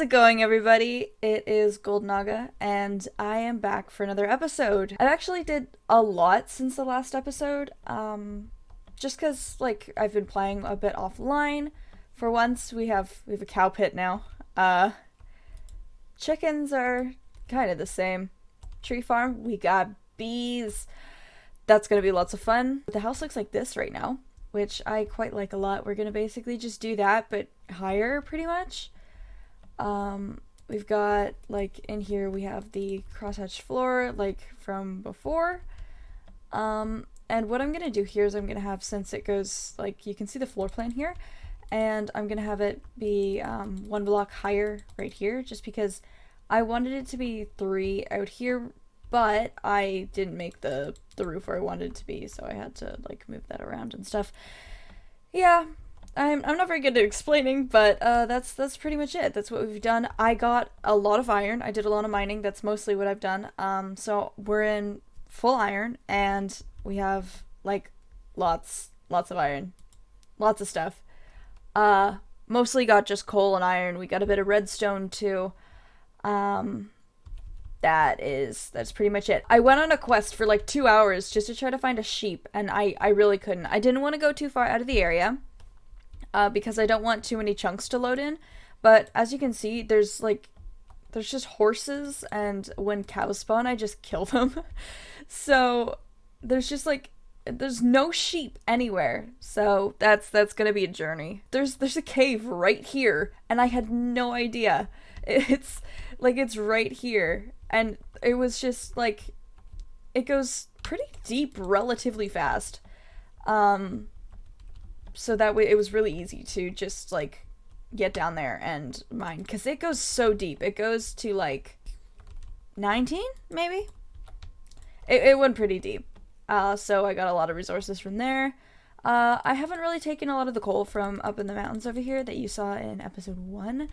How's it going, everybody? It is Gold Naga, and I am back for another episode. I actually did a lot since the last episode, just because, like, I've been playing a bit offline. For once, we have a cow pit now. Chickens are kind of the same. Tree farm, we got bees. That's gonna be lots of fun. The house looks like this right now, which I quite like a lot. We're gonna basically just do that, but higher, pretty much. We've got, like, in here we have the crosshatch floor, like, from before. And what I'm gonna do here is I'm gonna have, since it goes, like, you can see the floor plan here, and I'm gonna have it be, one block higher right here, just because I wanted it to be 3 out here, but I didn't make the roof where I wanted it to be, so I had to, like, move that around and stuff. Yeah. I'm not very good at explaining, but that's pretty much it. That's what we've done. I got a lot of iron. I did a lot of mining. That's mostly what I've done. So we're in full iron, and we have, like, lots of iron. Lots of stuff. Mostly got just coal and iron. We got a bit of redstone too. That's pretty much it. I went on a quest for like 2 hours just to try to find a sheep, and I really couldn't. I didn't want to go too far out of the area. Because I don't want too many chunks to load in. But as you can see, there's just horses, and when cows spawn, I just kill them. So there's just, like, there's no sheep anywhere. So that's gonna be a journey. There's a cave right here, and I had no idea. It's right here, and it was just like, it goes pretty deep relatively fast. So that way it was really easy to just, like, get down there and mine, because it goes so deep. It goes to, like, 19, maybe? It went pretty deep. So I got a lot of resources from there. I haven't really taken a lot of the coal from up in the mountains over here that you saw in episode 1,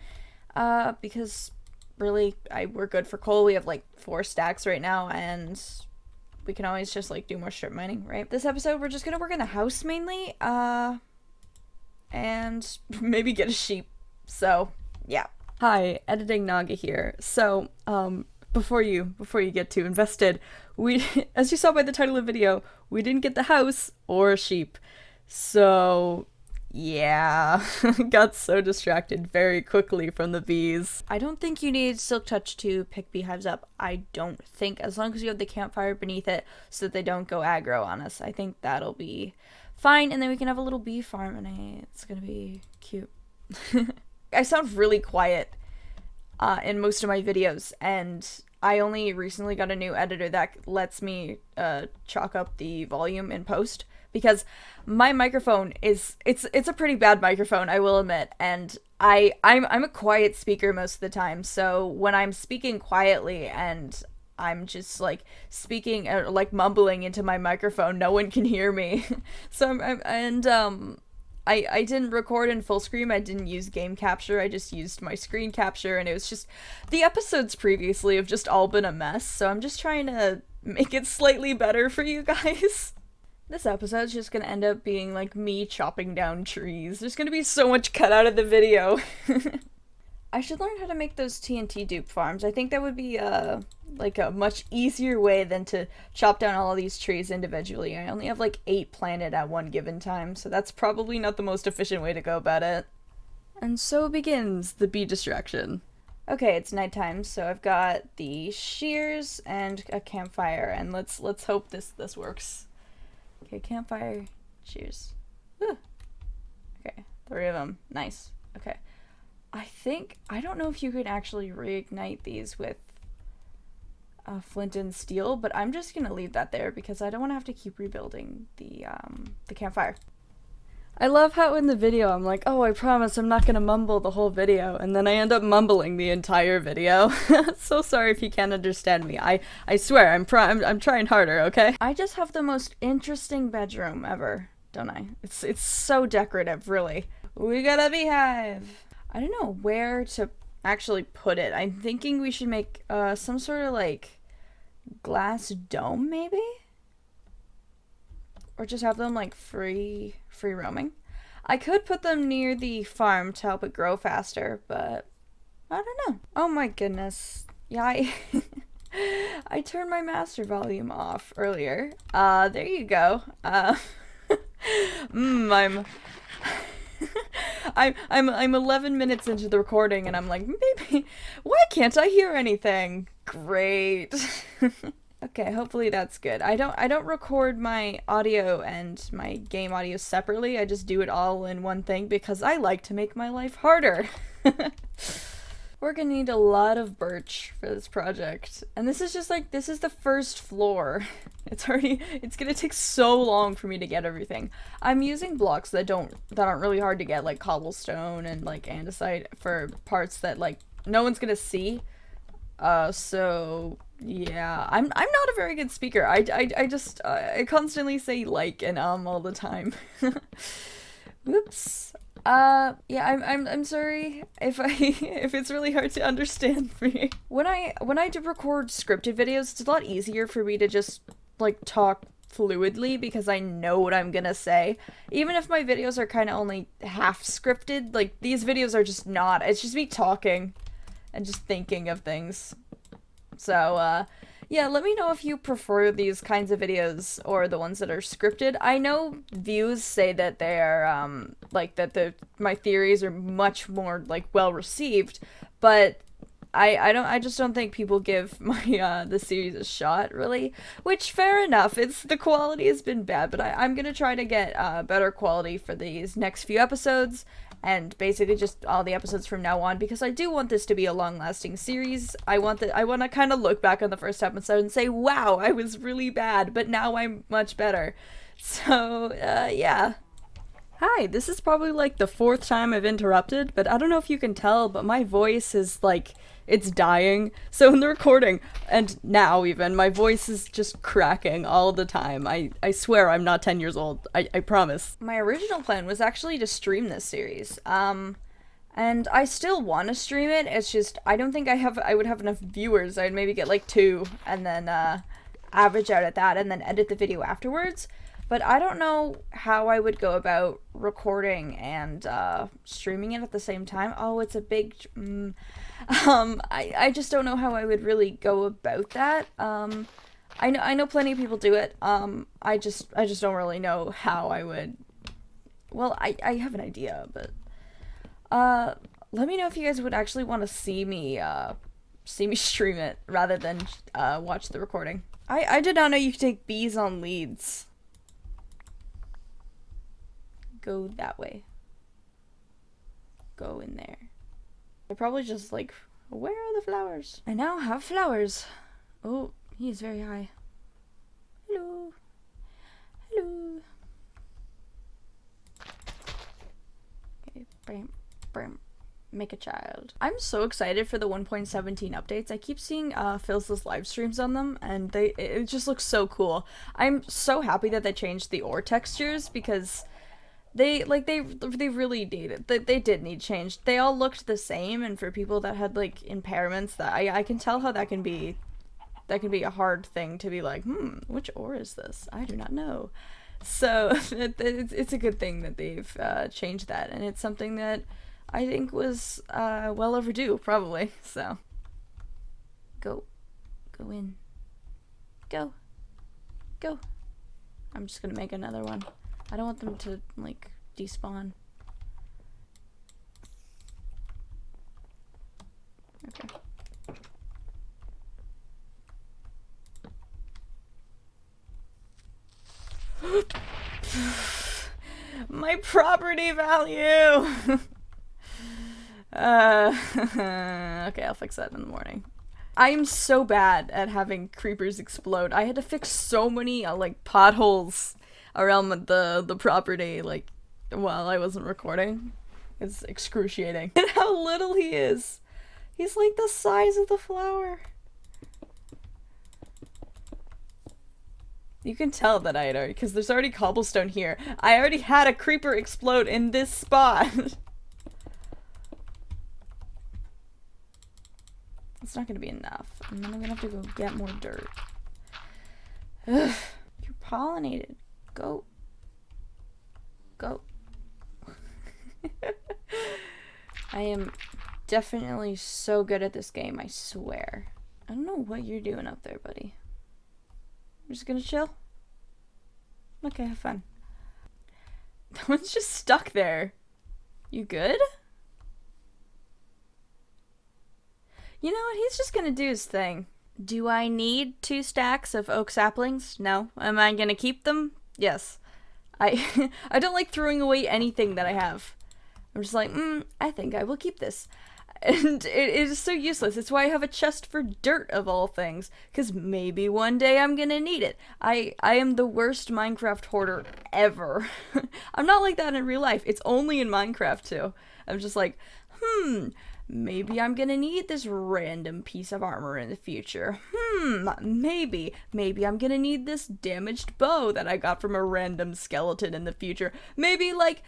because really, we're good for coal. We have, like, 4 stacks right now, and we can always just, like, do more strip mining, right? This episode, we're just gonna work in the house mainly, and maybe get a sheep. So, yeah. Hi, Editing Naga here. So, before you get too invested, we, as you saw by the title of the video, we didn't get the house or a sheep. So, yeah, got so distracted very quickly from the bees. I don't think you need Silk Touch to pick beehives up. I don't think, as long as you have the campfire beneath it so that they don't go aggro on us. I think that'll be fine, and then we can have a little bee farm, and it's gonna be cute. I sound really quiet in most of my videos, and I only recently got a new editor that lets me chalk up the volume in post, because my microphone it's a pretty bad microphone, I will admit, and I'm a quiet speaker most of the time, so when I'm speaking quietly and I'm just, like, speaking, like, mumbling into my microphone, no one can hear me. So I didn't record in full screen. I didn't use game capture. I just used my screen capture, and it was just, the episodes previously have just all been a mess, so I'm just trying to make it slightly better for you guys. This episode's just gonna end up being, like, me chopping down trees. There's gonna be so much cut out of the video. I should learn how to make those TNT dupe farms. I think that would be, like, a much easier way than to chop down all of these trees individually. I only have, like, 8 planted at one given time, so that's probably not the most efficient way to go about it. And so begins the bee distraction. Okay, it's nighttime, so I've got the shears and a campfire, and let's hope this works. Okay, campfire, shears. Whew. Okay, 3 of them. Nice. Okay. I don't know if you could actually reignite these with flint and steel, but I'm just gonna leave that there because I don't want to have to keep rebuilding the campfire. I love how in the video I'm like, oh, I promise I'm not gonna mumble the whole video, and then I end up mumbling the entire video. So sorry if you can't understand me. I swear, I'm trying harder, okay? I just have the most interesting bedroom ever, don't I? It's so decorative, really. We got a beehive! I don't know where to actually put it. I'm thinking we should make some sort of, like, glass dome, maybe? Or just have them, like, free roaming. I could put them near the farm to help it grow faster, but I don't know. Oh my goodness. Yeah, I turned my master volume off earlier. There you go. I'm I'm 11 minutes into the recording and I'm like, maybe why can't I hear anything? Great. Okay, hopefully that's good. I don't record my audio and my game audio separately. I just do it all in one thing because I like to make my life harder. We're gonna need a lot of birch for this project. And this is just like, this is the first floor. It's gonna take so long for me to get everything. I'm using blocks that aren't really hard to get, like cobblestone and like andesite for parts that like no one's gonna see. So yeah, I'm not a very good speaker. I just I constantly say like and all the time. Whoops. Yeah, I'm sorry if if it's really hard to understand for me. When I do record scripted videos, it's a lot easier for me to just like talk fluidly because I know what I'm gonna say. Even if my videos are kind of only half scripted, like these videos are just not. It's just me talking and just thinking of things. So, yeah, let me know if you prefer these kinds of videos or the ones that are scripted. I know views say that they're, like, that my theories are much more, like, well received, but I just don't think people give my, the series a shot, really. Which, fair enough, the quality has been bad, but I'm gonna try to get, better quality for these next few episodes, and basically just all the episodes from now on, because I do want this to be a long-lasting series. I want to kind of look back on the first episode and say, wow, I was really bad, but now I'm much better. So, yeah. Hi, this is probably like the 4th time I've interrupted, but I don't know if you can tell, but my voice is like, it's dying. So in the recording, and now even, my voice is just cracking all the time. I swear I'm not 10 years old. I promise. My original plan was actually to stream this series. And I still want to stream it. It's just, I don't think I would have enough viewers. I'd maybe get like 2 and then, average out at that and then edit the video afterwards. But I don't know how I would go about recording and streaming it at the same time. Oh, it's a big... I just don't know how I would really go about that. I know plenty of people do it. I just don't really know how I would... Well, I have an idea, but... let me know if you guys would actually want to see me stream it rather than watch the recording. I did not know you could take bees on leads. Go that way. Go in there. I probably just like, where are the flowers? I now have flowers. Oh, he is very high. Hello. Hello. Okay, bam, bam. Make a child. I'm so excited for the 1.17 updates. I keep seeing Phil's live streams on them, and it just looks so cool. I'm so happy that they changed the ore textures because they really did it. They did need changed. They all looked the same, and for people that had like impairments, that I can tell how that can be a hard thing to be like, which ore is this? I do not know. So it's a good thing that they've changed that, and it's something that I think was well overdue, probably. So go in, go. I'm just gonna make another one. I don't want them to, like, despawn. Okay. My property value! Okay, I'll fix that in the morning. I am so bad at having creepers explode. I had to fix so many, like, potholes around the property, like, while I wasn't recording. It's excruciating. And how little he is. He's like the size of the flower. You can tell that I had already, because there's already cobblestone here. I already had a creeper explode in this spot. It's not gonna be enough. And then I'm gonna have to go get more dirt. Ugh. You're pollinated. Go. I am definitely so good at this game, I swear. I don't know what you're doing up there, buddy. You're just gonna chill? Okay, have fun. That one's just stuck there. You good? You know what? He's just gonna do his thing. Do I need 2 stacks of oak saplings? No. Am I gonna keep them? Yes. I I don't like throwing away anything that I have. I'm just like, I think I will keep this. And it is so useless. It's why I have a chest for dirt of all things. Because maybe one day I'm gonna need it. I am the worst Minecraft hoarder ever. I'm not like that in real life. It's only in Minecraft too. I'm just like, maybe I'm gonna need this random piece of armor in the future. Maybe I'm gonna need this damaged bow that I got from a random skeleton in the future. Maybe like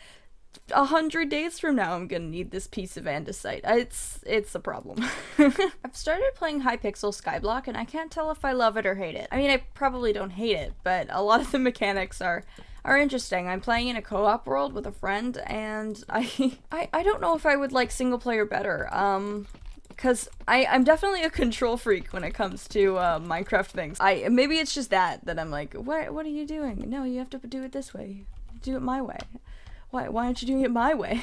100 days from now I'm gonna need this piece of andesite. It's a problem. I've started playing Hypixel Skyblock and I can't tell if I love it or hate it. I mean, I probably don't hate it, but a lot of the mechanics are interesting. I'm playing in a co-op world with a friend and I don't know if I would like single player better. Because I'm definitely a control freak when it comes to Minecraft things. Maybe it's just that I'm like, what are you doing? No, you have to do it this way. Do it my way. Why aren't you doing it my way?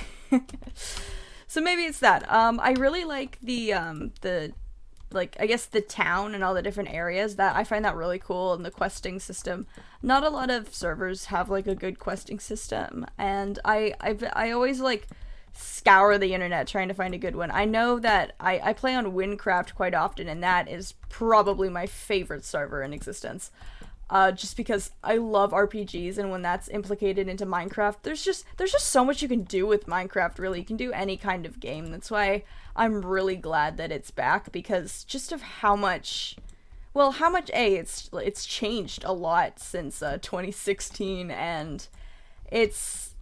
So maybe it's that. I really like the I guess the town and all the different areas. That I find that really cool, and the questing system. Not a lot of servers have like a good questing system, and I always like scour the internet trying to find a good one. I know that I play on Windcraft quite often, and that is probably my favorite server in existence. Just because I love RPGs, and when that's implicated into Minecraft, there's just so much you can do with Minecraft, really. You can do any kind of game. That's why I'm really glad that it's back, because just of how much it's changed a lot since 2016, and it's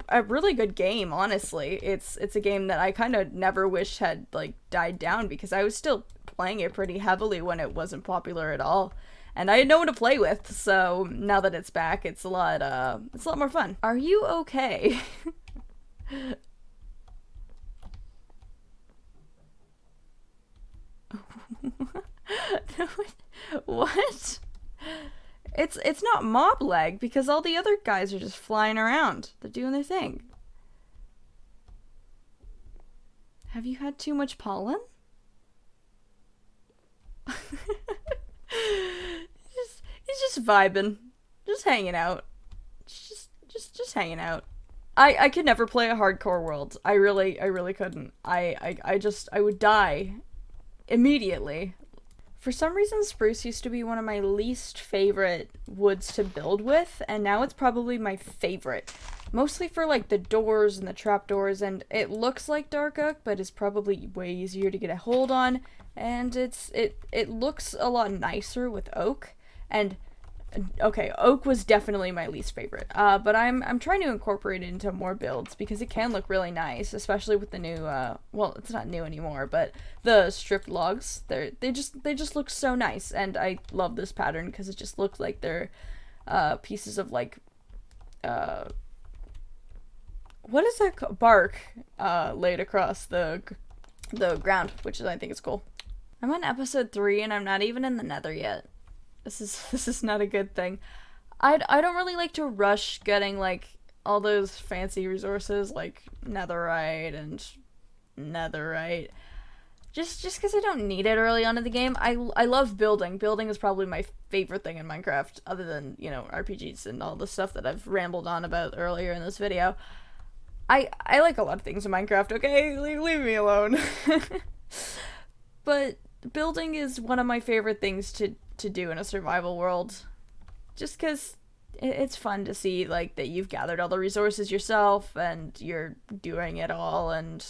a really good game, honestly. It's a game that I kind of never wish had like died down, because I was still playing it pretty heavily when it wasn't popular at all. And I had no one to play with, so now that it's back, it's a lot more fun. Are you okay? What? It's not mob lag, because all the other guys are just flying around. They're doing their thing. Have you had too much pollen? He's just vibing, just hanging out, just hanging out. I could never play a hardcore world. I really couldn't. I would die immediately. For some reason, spruce used to be one of my least favorite woods to build with, and now it's probably my favorite. Mostly for like the doors and the trapdoors, and it looks like dark oak, but it's probably way easier to get a hold on, and it looks a lot nicer with oak. And okay, oak was definitely my least favorite. But I'm trying to incorporate it into more builds, because it can look really nice, especially with the new well, it's not new anymore, but the stripped logs. They just look so nice, and I love this pattern because it just looks like they're pieces of like what is that bark laid across the ground, which is, I think, is cool. I'm on episode 3 and I'm not even in the nether yet. This is not a good thing. I don't really like to rush getting like all those fancy resources like netherite and netherite. Just because I don't need it early on in the game. I love building. Building is probably my favorite thing in Minecraft, other than, you know, RPGs and all the stuff that I've rambled on about earlier in this video. I like a lot of things in Minecraft, okay? Leave me alone. But building is one of my favorite things to do in a survival world. Just because it's fun to see, like, that you've gathered all the resources yourself and you're doing it all, and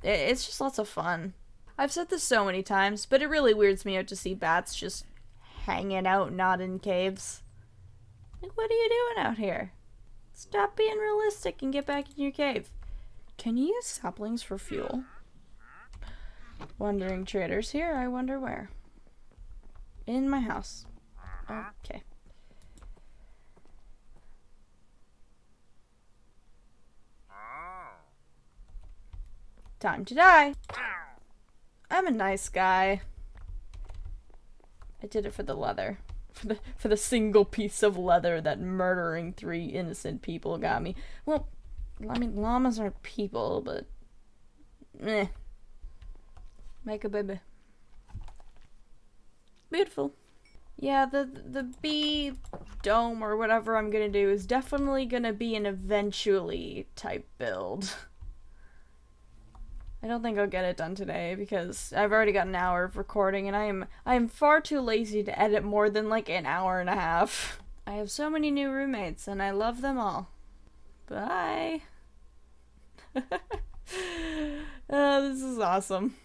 it's just lots of fun. I've said this so many times, but it really weirds me out to see bats just hanging out, not in caves. Like, what are you doing out here? Stop being realistic and get back in your cave. Can you use saplings for fuel? Wandering traders here, I wonder where. In my house. Okay. Time to die. I'm a nice guy. I did it for the leather. For the single piece of leather that murdering 3 innocent people got me. Well, I mean, llamas aren't people, but... meh. Make a baby. Beautiful. Yeah, the bee dome or whatever I'm gonna do is definitely gonna be an eventually type build. I don't think I'll get it done today because I've already got an hour of recording and I am far too lazy to edit more than like an hour and a half. I have so many new roommates and I love them all. Bye. This is awesome.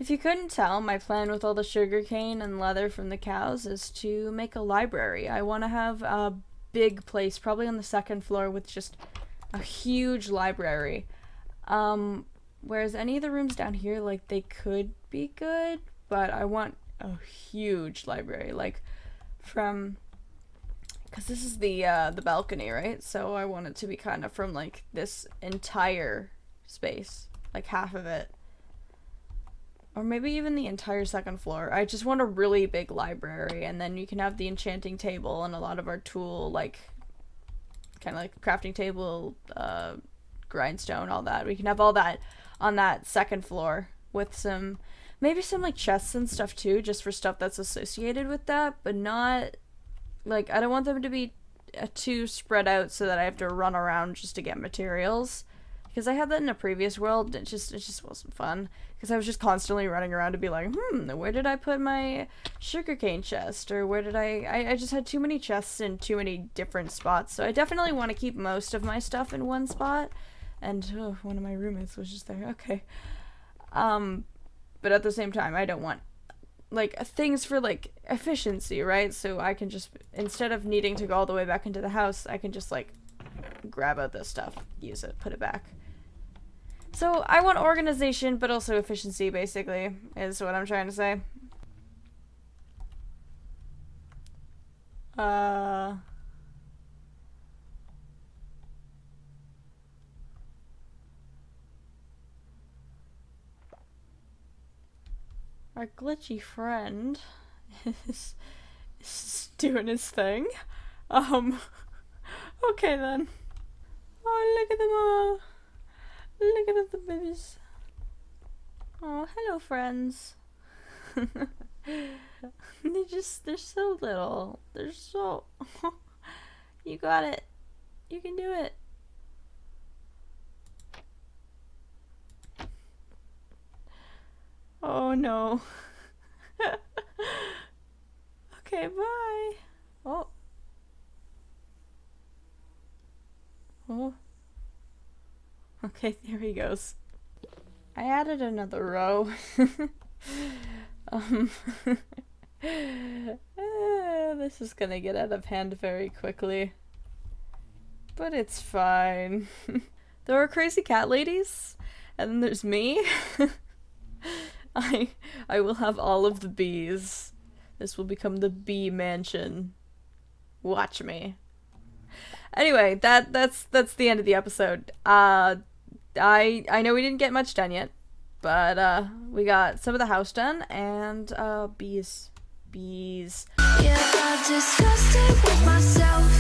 If you couldn't tell, my plan with all the sugarcane and leather from the cows is to make a library. I want to have a big place, probably on the 2nd floor, with just a huge library. Whereas any of the rooms down here, like, they could be good, but I want a huge library, like, from, because this is the balcony, right? So I want it to be kind of from, like, this entire space, like half of it. Or maybe even the entire 2nd floor. I just want a really big library, and then you can have the enchanting table and a lot of our tool, like, kind of like crafting table, grindstone, all that. We can have all that on that 2nd floor with some, maybe some, like, chests and stuff too, just for stuff that's associated with that, but not, like, I don't want them to be too spread out so that I have to run around just to get materials. Because I had that in a previous world, it just wasn't fun. Because I was just constantly running around to be like, where did I put my sugarcane chest? Or where did I just had too many chests in too many different spots. So I definitely want to keep most of my stuff in one spot. And one of my roommates was just there, okay. But at the same time, I don't want, like, things for, like, efficiency, right? So I can just, instead of needing to go all the way back into the house, I can just, like, grab out this stuff, use it, put it back. So I want organization, but also efficiency, basically, is what I'm trying to say. Our glitchy friend is doing his thing. Okay then. Oh, look at them all. Look at the babies. Oh, hello, friends. They're so little. They're so... You got it. You can do it. Oh, no. Okay, bye. Oh. Oh. Okay, there he goes. I added another row. This is gonna get out of hand very quickly. But it's fine. There are crazy cat ladies, and then there's me. I will have all of the bees. This will become the bee mansion. Watch me. Anyway, that's the end of the episode. I know we didn't get much done yet, but we got some of the house done and bees. Yeah, I discussed it with myself.